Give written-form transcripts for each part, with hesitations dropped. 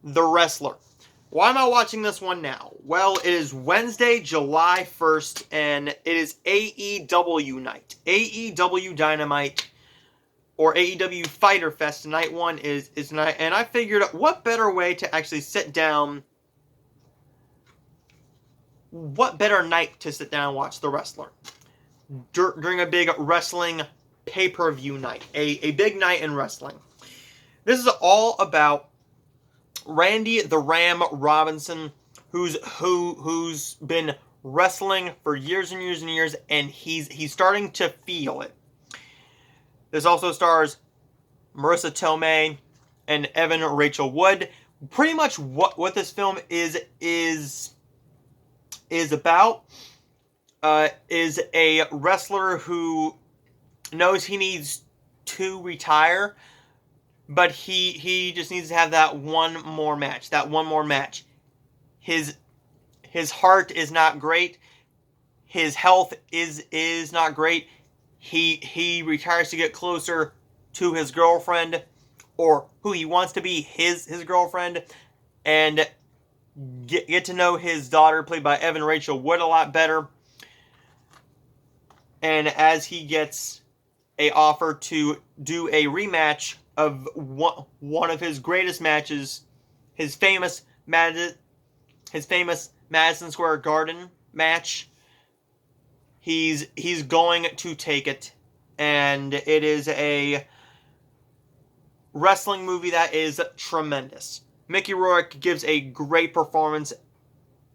The Wrestler. Why am I watching this one now? Well, it is Wednesday, July 1st, and it is AEW night. AEW Dynamite, or AEW Fighter Fest. Night one is tonight, and I figured what better way to actually sit down, what better night to sit down and watch The Wrestler during a big wrestling pay-per-view night, a big night in wrestling. This is all about Randy the Ram Robinson, who's been wrestling for years and years and years, and he's starting to feel it. This also stars Marissa Tomei and Evan Rachel Wood. Pretty much what this film is about is a wrestler who knows he needs to retire, but he just needs to have that one more match. His heart is not great. His health is not great. He retires to get closer to his girlfriend, or who he wants to be his girlfriend, and get to know his daughter, played by Evan Rachel Wood, a lot better. And as he gets a offer to do a rematch of one of his greatest matches, his famous Madison Square Garden match, he's going to take it. And it is a wrestling movie that is tremendous. Mickey Rourke gives a great performance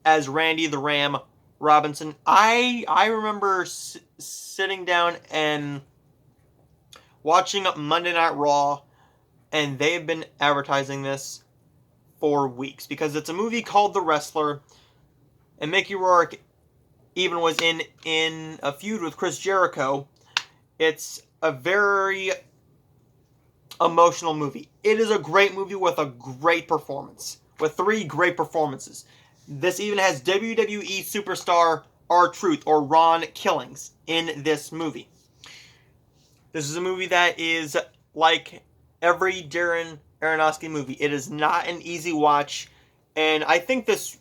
as Randy the Ram Robinson. I remember sitting down and watching Monday Night Raw, and they have been advertising this for weeks because it's a movie called The Wrestler, and Mickey Rourke even was in a feud with Chris Jericho. It's a very emotional movie. It is a great movie with a great performance, with 3 great performances. This even has WWE superstar R-Truth, or Ron Killings, in this movie. This is a movie that is like every Darren Aronofsky movie. It is not an easy watch, and I think this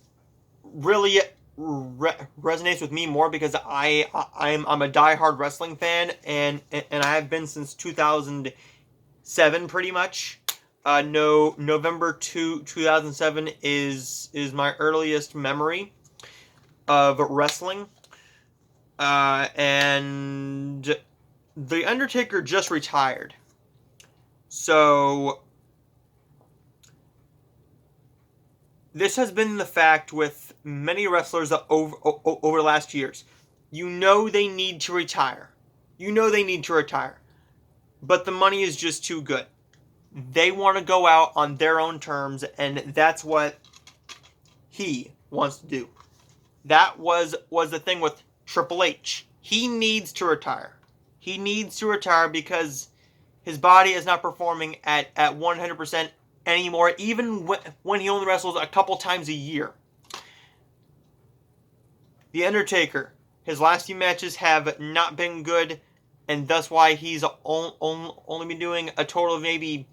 really resonates with me more because I'm a diehard wrestling fan, and I have been since 2007 pretty much. November 2007 is my earliest memory of wrestling. And The Undertaker just retired. So this has been the fact with many wrestlers over the last years. You know they need to retire. But the money is just too good. They want to go out on their own terms, and that's what he wants to do. That was the thing with Triple H. He needs to retire. He needs to retire because his body is not performing at 100% anymore, even when he only wrestles a couple times a year. The Undertaker, his last few matches have not been good, and that's why he's only been doing a total of maybe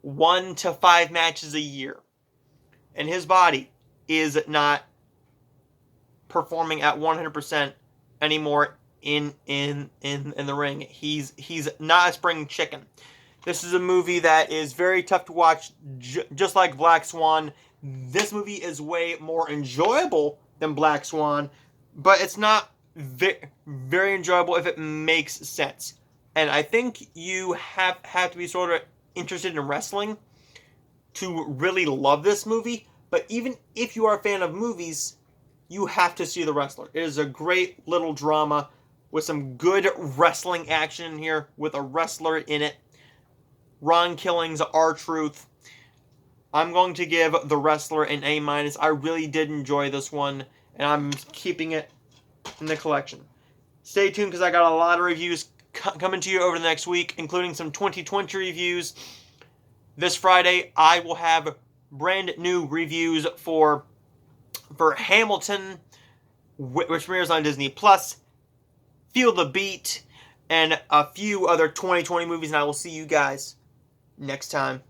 1 to 5 matches a year. And his body is not performing at 100% anymore in the ring. He's not a spring chicken. This is a movie that is very tough to watch, just like Black Swan. This movie is way more enjoyable than Black Swan, but it's not very enjoyable if it makes sense. And I think you have to be sort of interested in wrestling to really love this movie. But even if you are a fan of movies, you have to see The Wrestler. It is a great little drama with some good wrestling action in here, with a wrestler in it. Ron Killings, R-Truth. I'm going to give The Wrestler an A-. I really did enjoy this one, and I'm keeping it in the collection. Stay tuned because I got a lot of reviews coming to you over the next week, including some 2020 reviews. This Friday, I will have brand new reviews for Hamilton, which premieres on Disney Plus, Feel the Beat, and a few other 2020 movies, and I will see you guys next time.